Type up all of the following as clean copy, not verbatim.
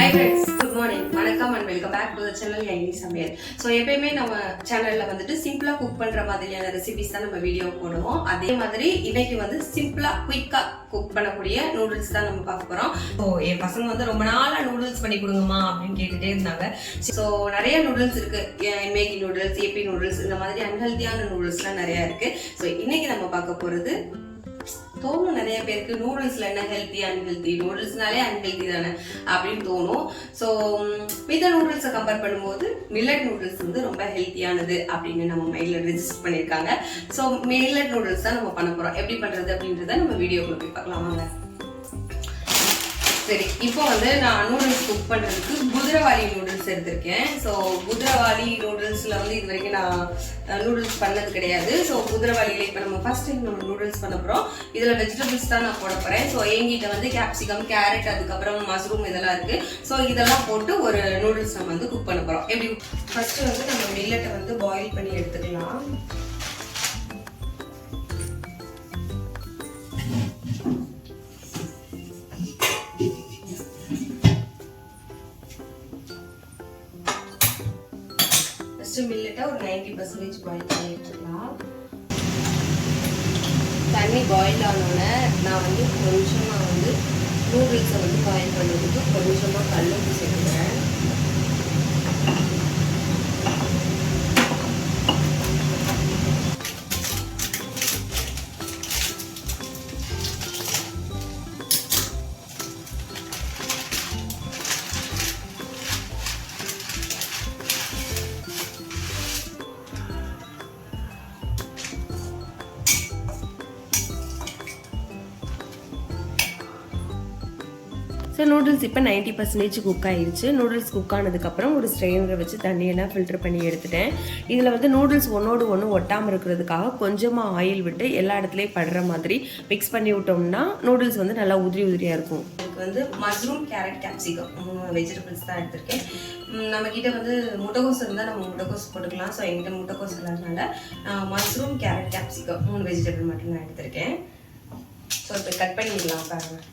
Hi friends, good morning. வணக்கம் and welcome back to the channel யங்கி சமையல். So எப்பயுமே நம்ம சேனல்ல வந்துட்டு சிம்பிளா குக் பண்ற மாதிரியான ரெசிபிஸ் தான் நம்ம வீடியோ போடுவோம். அதே மாதிரி இன்னைக்கு வந்து சிம்பிளா குயிக்கா குக் பண்ணக்கூடிய நூடுல்ஸ் தான் நம்ம பார்க்க போறோம். ஸோ என் பசங்க வந்து ரொம்ப நாளா நூடுல்ஸ் பண்ணி கொடுங்கம்மா அப்படின்னு கேட்டுட்டே இருந்தாங்க. ஸோ நிறைய நூடுல்ஸ் இருக்கு, மேகி நூடுல்ஸ், ஏபி நூடுல்ஸ், இந்த மாதிரி அன்ஹெல்தியான நூடுல்ஸ்லாம் நிறைய இருக்கு. ஸோ இன்னைக்கு நம்ம பார்க்க போறது தோணும் நிறைய பேருக்கு நூடுல்ஸ்ல என்ன ஹெல்த்தி அன்ஹெல்தி, நூடுல்ஸ்னாலே அன்ஹெல்தி தானே அப்படின்னு தோணும். ஸோ மித்த நூடுல்ஸை கம்பேர் பண்ணும்போது மில்லட் நூடுல்ஸ் வந்து ரொம்ப ஹெல்த்தியானது அப்படின்னு நம்ம மைண்ட்ல ரெஜிஸ்டர் பண்ணியிருக்காங்க. ஸோ மில்லட் நூடுல்ஸ் தான் நம்ம பண்ண போறோம். எப்படி பண்றது அப்படின்றத நம்ம வீடியோக்குள்ள போய் பார்க்கலாம் வாங்க. சரி, இப்போ வந்து நான் நூடுல்ஸ் குக் பண்ணுறதுக்கு குதிரவாளி நூடுல்ஸ் எடுத்திருக்கேன். ஸோ குதிரவாளி நூடுல்ஸில் வந்து இது வரைக்கும் நான் நூடுல்ஸ் பண்ணது கிடையாது. ஸோ குதிரவாளியில் இப்போ நம்ம ஃபர்ஸ்ட் டைம் நம்ம நூடுல்ஸ் பண்ண போகிறோம். இதில் வெஜிடபிள்ஸ் தான் நான் போட போகிறேன். ஸோ எங்கிட்ட வந்து கேப்சிகம், கேரட், அதுக்கப்புறம் மஷ்ரூம் இதெல்லாம் இருக்குது. ஸோ இதெல்லாம் போட்டு ஒரு நூடுல்ஸ் நம்ம வந்து குக் பண்ண போகிறோம். எப்படி ஃபர்ஸ்ட்டு வந்து நம்ம மில்லட்டை வந்து பாயில் பண்ணி எடுத்துக்கலாம். மில்லட்டை ஒரு 90% பாயில் பண்ணி எடுத்துக்கலாம். தண்ணி பாயில் ஆனோடனே நான் வந்து கொஞ்சமாக வந்து நூடுல்ஸை வந்து பாயில் பண்ணுறதுக்கு கொஞ்சமாக கல்லுப்பு சேர்த்துக்கிறேன். ஸோ நூடுல்ஸ் இப்போ 90% குக் ஆகிடுச்சு. நூடுல்ஸ் குக் ஆனதுக்கப்புறம் ஒரு ஸ்ட்ரெயினரை வச்சு தண்ணியெல்லாம் ஃபில்டர் பண்ணி எடுத்துட்டேன். இதில் வந்து நூடுல்ஸ் ஒன்றோடு ஒன்று ஒட்டாமல் இருக்கிறதுக்காக கொஞ்சமாக ஆயில் விட்டு எல்லா இடத்துலையும் படுற மாதிரி மிக்ஸ் பண்ணி விட்டோம்னா நூடுல்ஸ் வந்து நல்லா உதிரியாக இருக்கும். இதுக்கு வந்து மஷ்ரூம், கேரட், கேப்சிகம் வெஜிடபிள்ஸ் தான் எடுத்திருக்கேன். நம்மக்கிட்ட வந்து முட்டைகோஸ் இருந்தால் நம்ம முட்டைகோஸ் போட்டுக்கலாம். ஸோ எங்கிட்ட முட்டைகோஸ் இல்லாதனால மஷ்ரூம், கேரட், கேப்சிகம் 3 வெஜிடபிள் மட்டும் நான் எடுத்திருக்கேன். ஸோ இப்போ கட் பண்ணிடலாம் பாருங்கள்.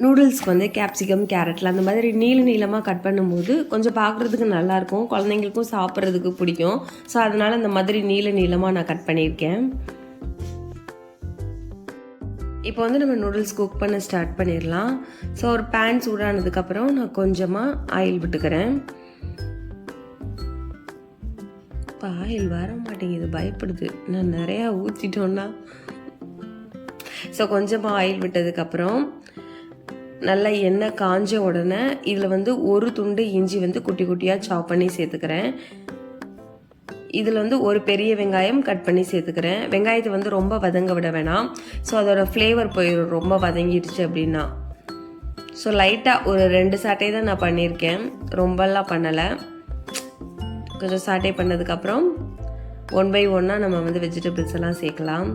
நூடுல்ஸ்க்கு வந்து கேப்சிகம், கேரட்டில் அந்த மாதிரி நீளமாக கட் பண்ணும்போது கொஞ்சம் பார்க்குறதுக்கு நல்லாயிருக்கும், குழந்தைங்களுக்கும் சாப்பிட்றதுக்கு பிடிக்கும். ஸோ அதனால் இந்த மாதிரி நீளமாக நான் கட் பண்ணியிருக்கேன். இப்போ வந்து நம்ம நூடுல்ஸ் குக் பண்ண ஸ்டார்ட் பண்ணிடலாம். ஸோ ஒரு பேன் சூடானதுக்கப்புறம் நான் கொஞ்சமாக ஆயில் விட்டுக்கிறேன். இப்போ ஆயில் வர மாட்டேங்குது, பயப்படுது. நான் நிறையா ஊற்றிட்டோன்னா. ஸோ கொஞ்சமாக ஆயில் விட்டதுக்கப்புறம் நல்லா எண்ணெய் காஞ்ச உடனே இதில் வந்து ஒரு துண்டு இஞ்சி வந்து குட்டி குட்டியாக சாப் பண்ணி சேர்த்துக்கிறேன். இதில் வந்து ஒரு பெரிய வெங்காயம் கட் பண்ணி சேர்த்துக்கிறேன். வெங்காயத்தை வந்து ரொம்ப வதங்க விட வேணாம். ஸோ அதோட ஃப்ளேவர் போயிடும் ரொம்ப வதங்கிடுச்சு அப்படின்னா. ஸோ லைட்டாக ஒரு 2 சாட்டை தான் நான் பண்ணியிருக்கேன், ரொம்பலாம் பண்ணலை. கொஞ்சம் சாட்டை பண்ணதுக்கப்புறம் 1 by 1 நம்ம வந்து வெஜிடபிள்ஸ் எல்லாம் சேர்க்கலாம்.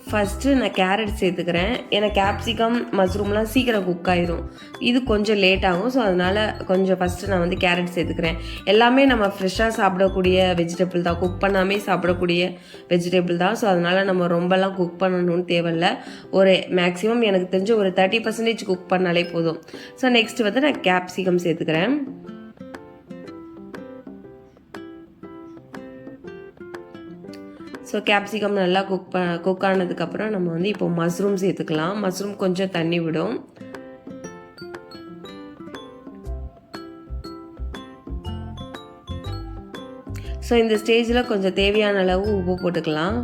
ஃபஸ்ட்டு நான் கேரட் சேர்த்துக்கிறேன். ஏன்னா கேப்சிகம், மஷ்ரூம்லாம் சீக்கிரம் குக் ஆயிரும், இது கொஞ்சம் லேட் ஆகும். ஸோ அதனால் கொஞ்சம் ஃபஸ்ட்டு நான் வந்து கேரட் சேர்த்துக்கிறேன். எல்லாமே நம்ம ஃப்ரெஷ்ஷாக சாப்பிடக்கூடிய வெஜிடபிள் தான், குக் பண்ணாமே சாப்பிடக்கூடிய வெஜிடபிள் தான். ஸோ அதனால் நம்ம ரொம்பலாம் குக் பண்ணணும்னு தேவையில்லை. ஒரு மேக்ஸிமம் எனக்கு தெரிஞ்ச ஒரு 30% குக் பண்ணாலே போதும். ஸோ நெக்ஸ்ட் வந்து நான் கேப்சிகம் சேர்த்துக்கிறேன். ஸோ கேப்சிகம் நல்லா குக் ஆனதுக்கப்புறம் நம்ம வந்து இப்போ மஷ்ரூம் சேர்த்துக்கலாம். மஷ்ரூம் கொஞ்சம் தண்ணி விடும். ஸோ இந்த ஸ்டேஜில் கொஞ்சம் தேவையான அளவு உப்பு போட்டுக்கலாம்.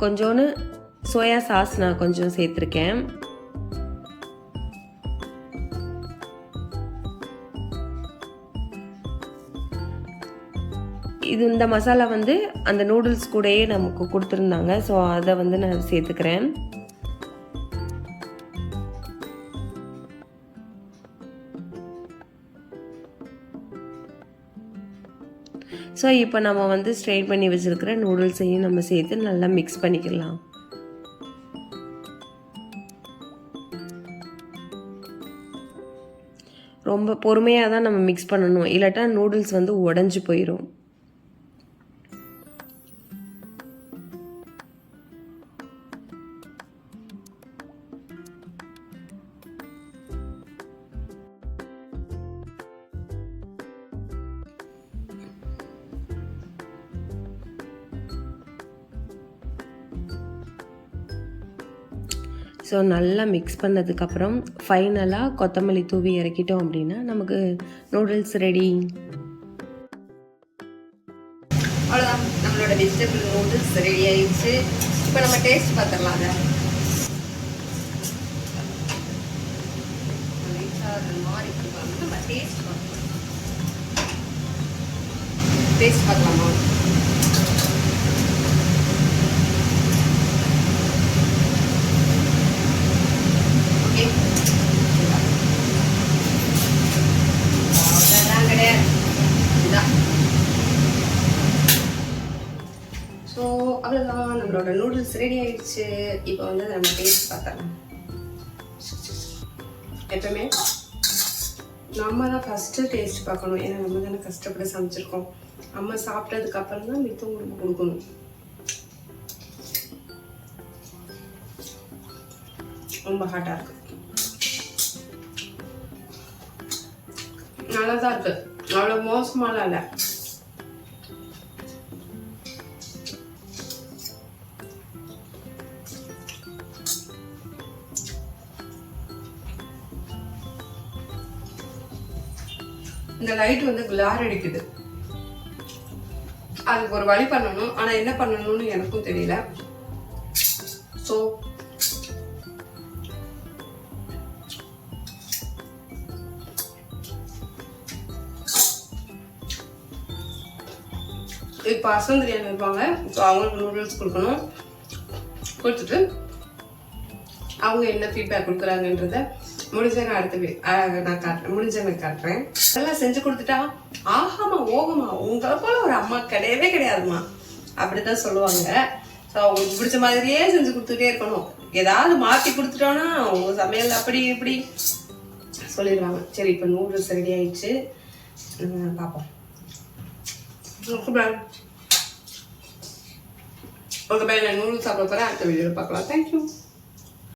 கொஞ்சோன்னு சோயா சாஸ் நான் கொஞ்சம் சேர்த்துருக்கேன். இந்த மசாலா வந்து அந்த நூடுல்ஸ் கூடயே நமக்கு கொடுத்துருந்தாங்க. ஸோ அதை வந்து நான் சேர்த்துக்கிறேன். ஸோ இப்போ நம்ம வந்து ஸ்ட்ரெயின் பண்ணி வச்சுருக்கிற நூடுல்ஸையும் நம்ம சேர்த்து நல்லா மிக்ஸ் பண்ணிக்கலாம். ரொம்ப பொறுமையாக தான் நம்ம மிக்ஸ் பண்ணணும், இல்லாட்டா நூடுல்ஸ் வந்து உடஞ்சி போயிடும். ஸோ நல்லா மிக்ஸ் பண்ணதுக்கப்புறம் ஃபைனலாக கொத்தமல்லி தூவி இறக்கிட்டோம் அப்படின்னா நமக்கு நூடுல்ஸ் ரெடி. அவ்வளோதான், நம்மளோட வெஜிடபிள் நூடுல்ஸ் ரெடி ஆயிடுச்சு. இப்போ நம்ம டேஸ்ட் பார்த்துடலாம். அதை நம்ம டேஸ்ட் பார்க்கலாமா? ஓகே, அவ்வளோதான் கிடையாது. இதுதான். ஸோ அவ்வளோதான், நம்மளோட நூடுல்ஸ் ரெடி ஆயிடுச்சு. இப்போ வந்து நம்ம டேஸ்ட் பார்த்தலாம். எப்பவுமே நம்ம தான் ஃபஸ்ட்டு டேஸ்ட் பார்க்கணும். ஏன்னா நம்ம தானே கஷ்டப்பட்டு சமைச்சிருக்கோம். அம்மா சாப்பிட்டதுக்கு அப்புறம் தான் மித்தவங்களுக்கு கொடுக்கணும். ரொம்ப ஹாட்டாக இருக்கு, நல்லா தான் இருக்கு, அவ்வளோ மோசமாலாம் இல்லை. இந்த லைட் வந்து கிளார் அடிக்குது. அதுக்கு ஒரு வழி பண்ணணும், ஆனா என்ன பண்ணணும்னு எனக்கும் தெரியல. ஸோ இப்போ அசந்திரியான் இருப்பாங்க, ஸோ அவங்களுக்கு நூடுல்ஸ் கொடுக்கணும். கொடுத்துட்டு அவங்க என்ன ஃபீட்பேக் கொடுக்குறாங்கன்றத முடிஞ்ச நான் நான் காட்டுறேன், முடிஞ்சவங்க காட்டுறேன். அதெல்லாம் செஞ்சு கொடுத்துட்டா ஆகாமா ஓகமா உங்களை போல ஒரு அம்மா கிடையவே கிடையாதுமா அப்படிதான் சொல்லுவாங்க. ஸோ அவங்களுக்கு பிடிச்ச மாதிரியே செஞ்சு கொடுத்துட்டே இருக்கணும். ஏதாவது மாற்றி கொடுத்துட்டோன்னா உங்க சமையல் அப்படி இப்படி சொல்லிடுவாங்க. சரி, இப்போ நூடுல்ஸ் ரெடி ஆயிடுச்சு, பார்ப்போம். ஓகே பாய், நான் நூடுல்ஸ் சாப்பிட போகிறேன். அடுத்த வீடியோவில் பார்க்கலாம். தேங்க்யூ.